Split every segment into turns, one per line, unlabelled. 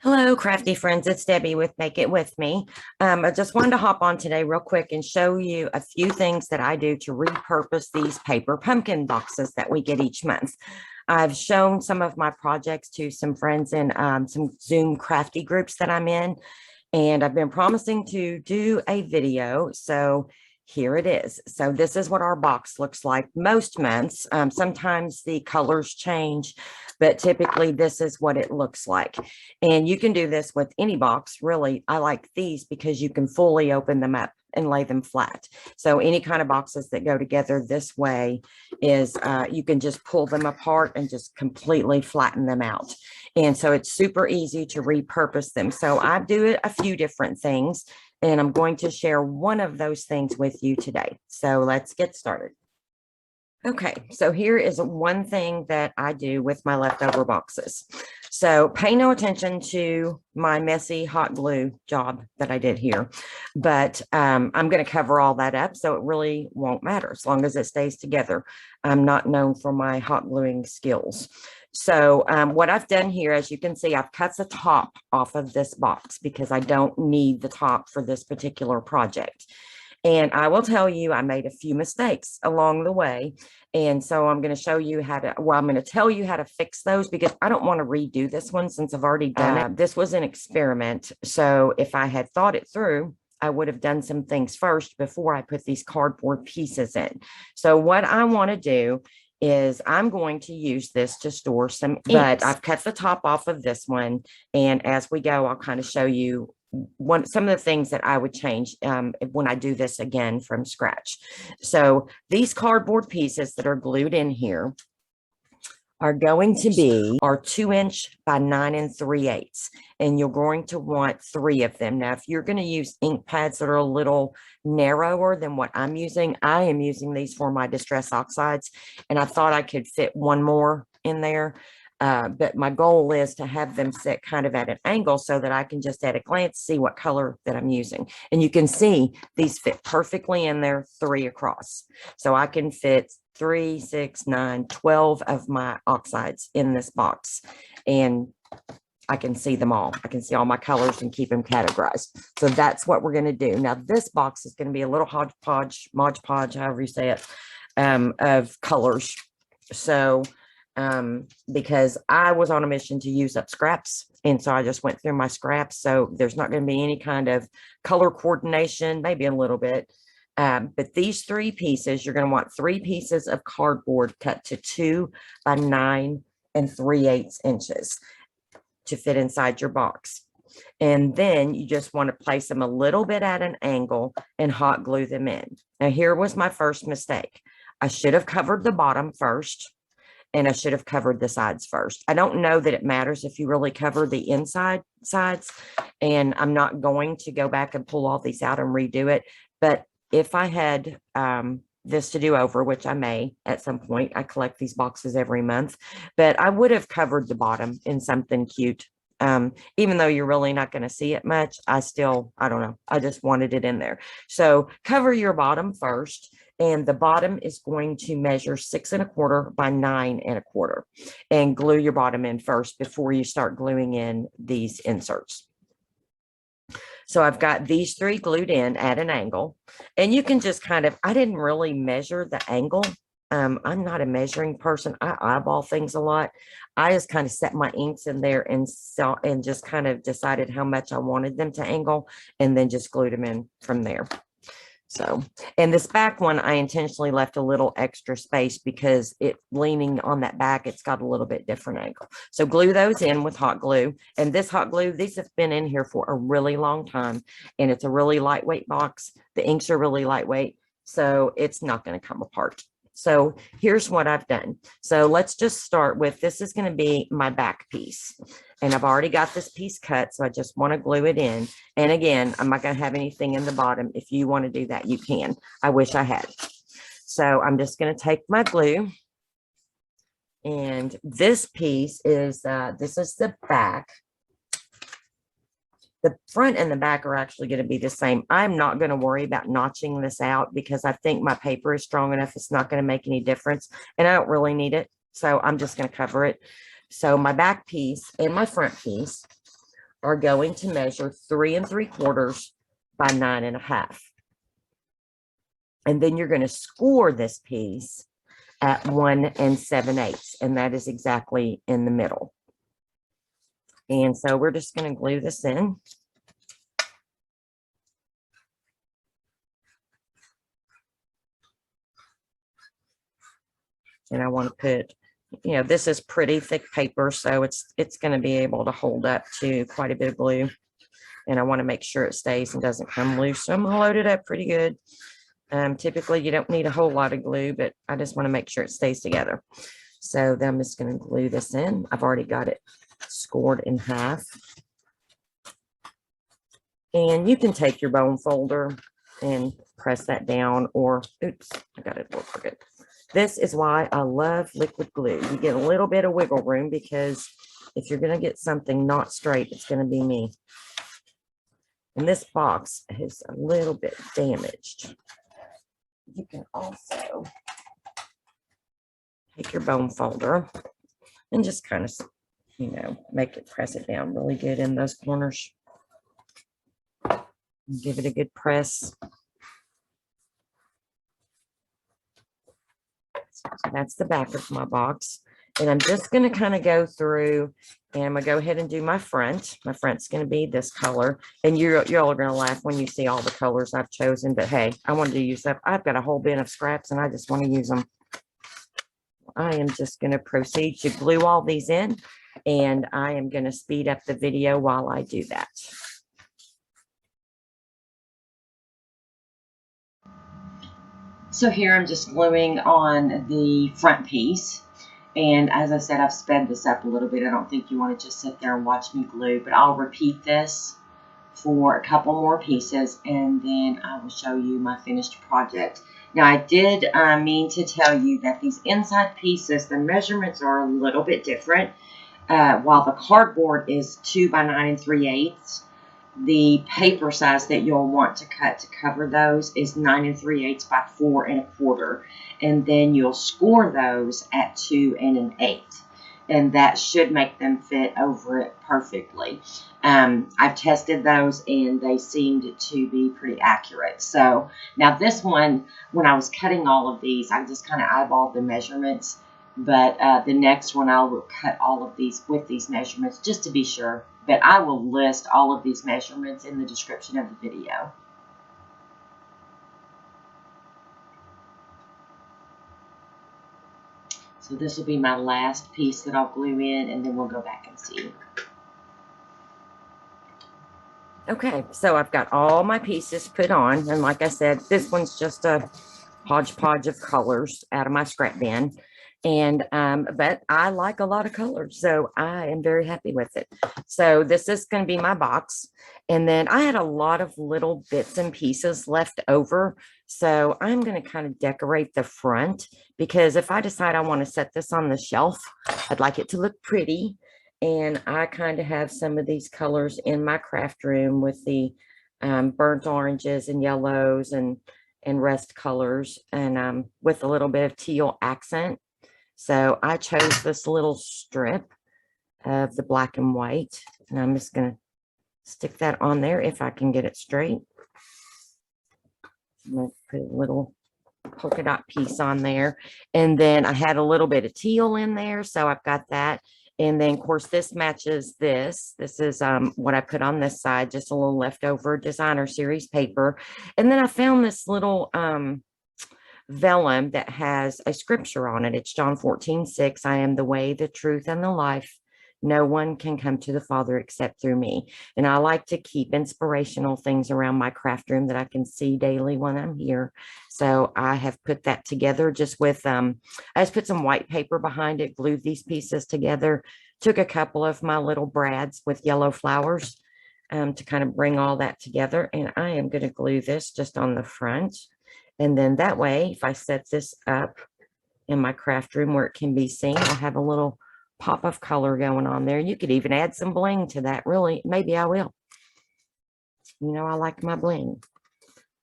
Hello, crafty friends. It's Debbie with Make It With Me. I just wanted to hop on today real quick and show you a few things that I do to repurpose these paper pumpkin boxes that we get each month. I've shown some of my projects to some friends in some Zoom crafty groups that I'm in, and I've been promising to do a video. So here it is. So this is what our box looks like most months. Sometimes the colors change, but typically this is what it looks like. And you can do this with any box, really. I like these because you can fully open them up and lay them flat. So any kind of boxes that go together this way is you can just pull them apart and just completely flatten them out. And so it's super easy to repurpose them. So I do a few different things, and I'm going to share one of those things with you today. So let's get started. Okay, so here is one thing that I do with my leftover boxes. So pay no attention to my messy hot glue job that I did here, but I'm going to cover all that up, so it really won't matter as long as it stays together. I'm not known for my hot gluing skills. So what I've done here, as you can see, I've cut the top off of this box because I don't need the top for this particular project. And I will tell you, I made a few mistakes along the way. And so I'm going to show you how to, well, I'm going to tell you how to fix those because I don't want to redo this one since I've already done it. This was an experiment. So if I had thought it through, I would have done some things first before I put these cardboard pieces in. So what I want to do is I'm going to use this to store some inks, but I've cut the top off of this one. And as we go, I'll kind of show you some of the things that I would change when I do this again from scratch. So these cardboard pieces that are glued in here are going to be our 2-inch by 9 3/8, and you're going to want 3 of them. Now, if you're going to use ink pads that are a little narrower than what I'm using, I am using these for my Distress Oxides, and I thought I could fit one more in there. But my goal is to have them set kind of at an angle so that I can just at a glance see what color that I'm using. And you can see these fit perfectly in there, 3 across. So I can fit 3, 6, 9, 12 of my oxides in this box. And I can see them all. I can see all my colors and keep them categorized. So that's what we're going to do. Now, this box is going to be a little hodgepodge, Mod Podge, however you say it, of colors. So because I was on a mission to use up scraps. And so I just went through my scraps. So there's not going to be any kind of color coordination, maybe a little bit. But these 3 pieces, you're going to want 3 pieces of cardboard cut to 2 by 9 3/8 inches to fit inside your box. And then you just want to place them a little bit at an angle and hot glue them in. Now, here was my first mistake. I should have covered the bottom first, and I should have covered the sides first. I don't know that it matters if you really cover the inside sides, and I'm not going to go back and pull all these out and redo it. But if I had this to do over, which I may at some point, I collect these boxes every month, but I would have covered the bottom in something cute. Even though you're really not going to see it much, I don't know. I just wanted it in there. So cover your bottom first, and the bottom is going to measure 6 1/4 by 9 1/4, and glue your bottom in first before you start gluing in these inserts. So I've got these 3 glued in at an angle, and you can just kind of, I didn't really measure the angle. I'm not a measuring person. I eyeball things a lot. I just kind of set my inks in there and just kind of decided how much I wanted them to angle, and then just glued them in from there. So, and this back one, I intentionally left a little extra space because it leaning on that back, it's got a little bit different angle. So glue those in with hot glue. And this hot glue, these have been in here for a really long time, and it's a really lightweight box. The inks are really lightweight, so it's not going to come apart. So here's what I've done. So let's just start with, this is going to be my back piece. And I've already got this piece cut, so I just want to glue it in. And again, I'm not going to have anything in the bottom. If you want to do that, you can. I wish I had. So I'm just going to take my glue. And this piece is, this is the back. The front and the back are actually going to be the same. I'm not going to worry about notching this out because I think my paper is strong enough. It's not going to make any difference, and I don't really need it. So I'm just going to cover it. So my back piece and my front piece are going to measure 3 3/4 by 9 1/2. And then you're going to score this piece at 1 7/8, and that is exactly in the middle. And so we're just going to glue this in. And I want to put, you know, this is pretty thick paper, so it's going to be able to hold up to quite a bit of glue. And I want to make sure it stays and doesn't come loose. So I'm going to load it up pretty good. Typically, you don't need a whole lot of glue, but I just want to make sure it stays together. So then I'm just going to glue this in. I've already got it scored in half. And you can take your bone folder and press that down, or, oops, I got it a little crooked. This is why I love liquid glue. You get a little bit of wiggle room, because if you're going to get something not straight, it's going to be me. And this box is a little bit damaged. You can also take your bone folder and just kind of, you know, press it down really good in those corners. Give it a good press. So that's the back of my box. And I'm just going to kind of go through, and I'm going to go ahead and do my front. My front's going to be this color. And you're all going to laugh when you see all the colors I've chosen. But hey, I wanted to use that. I've got a whole bin of scraps and I just want to use them. I am just going to proceed to glue all these in. And I am going to speed up the video while I do that. So here I'm just gluing on the front piece. And as I said, I've sped this up a little bit. I don't think you want to just sit there and watch me glue, but I'll repeat this for a couple more pieces, and then I will show you my finished project. Now, I did mean to tell you that these inside pieces, the measurements are a little bit different. While the cardboard is 2 by 9 3/8, the paper size that you'll want to cut to cover those is 9 3/8 by 4 1/4. And then you'll score those at 2 1/8. And that should make them fit over it perfectly. I've tested those and they seemed to be pretty accurate. So now this one, when I was cutting all of these, I just kind of eyeballed the measurements. But the next one, I will cut all of these with these measurements just to be sure. But I will list all of these measurements in the description of the video. So this will be my last piece that I'll glue in, and then we'll go back and see. Okay, so I've got all my pieces put on. And like I said, this one's just a hodgepodge of colors out of my scrap bin. And but I like a lot of colors, so I am very happy with it. So this is going to be my box, and then I had a lot of little bits and pieces left over, so I'm going to kind of decorate the front, because if I decide I want to set this on the shelf, I'd like it to look pretty. And I kind of have some of these colors in my craft room with the burnt oranges and yellows and rust colors, and with a little bit of teal accent. So I chose this little strip of the black and white, and I'm just going to stick that on there if I can get it straight. I'm going to put a little polka dot piece on there. And then I had a little bit of teal in there, so I've got that. And then, of course, this matches this. This is what I put on this side, just a little leftover designer series paper. And then I found this little vellum that has a scripture on it. It's John 14:6. I am the way, the truth, and the life. No one can come to the Father except through me. And I like to keep inspirational things around my craft room that I can see daily when I'm here. So I have put that together just with, I just put some white paper behind it, glued these pieces together, took a couple of my little brads with yellow flowers to kind of bring all that together. And I am going to glue this just on the front. And then that way, if I set this up in my craft room where it can be seen, I'll have a little pop of color going on there. You could even add some bling to that. Really, maybe I will. You know, I like my bling.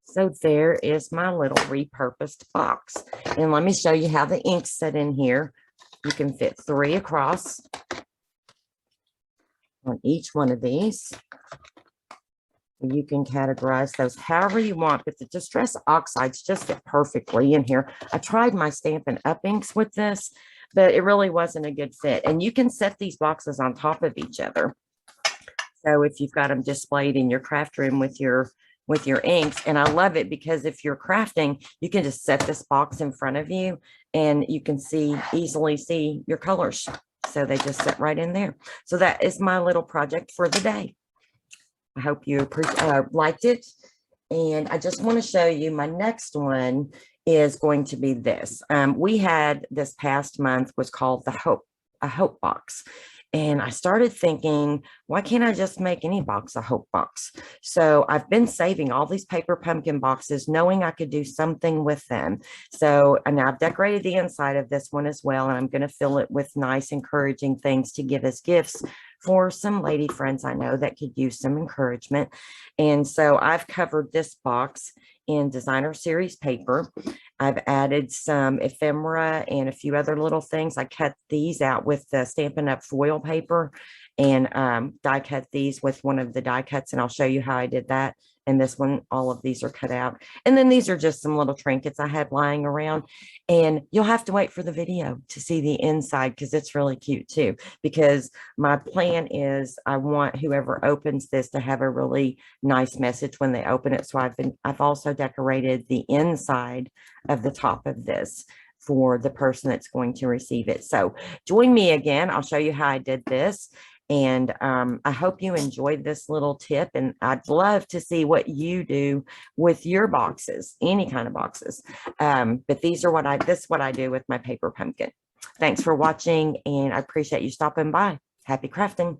So there is my little repurposed box. And let me show you how the ink's set in here. You can fit 3 across. on each one of these. You can categorize those however you want, but the Distress Oxides just fit perfectly in here. I tried my Stampin' Up! Inks with this, but it really wasn't a good fit. And you can set these boxes on top of each other. So if you've got them displayed in your craft room with your inks, and I love it because if you're crafting, you can just set this box in front of you and you can easily see your colors. So they just sit right in there. So that is my little project for the day. I hope you liked it. And I just want to show you my next one is going to be this. We had this past month was called a hope box. And I started thinking, why can't I just make any box a hope box? So I've been saving all these paper pumpkin boxes, knowing I could do something with them. So, and I've decorated the inside of this one as well. And I'm going to fill it with nice, encouraging things to give as gifts for some lady friends I know that could use some encouragement. And so I've covered this box in designer series paper. I've added some ephemera and a few other little things. I cut these out with the Stampin' Up! Foil paper and die cut these with one of the die cuts, and I'll show you how I did that. And this one, all of these are cut out. And then these are just some little trinkets I had lying around. And you'll have to wait for the video to see the inside because it's really cute too. Because my plan is I want whoever opens this to have a really nice message when they open it. So I've also decorated the inside of the top of this for the person that's going to receive it. So join me again. I'll show you how I did this. And I hope you enjoyed this little tip, and I'd love to see what you do with your boxes, any kind of boxes. But this is what I do with my paper pumpkin. Thanks for watching, and I appreciate you stopping by. Happy crafting.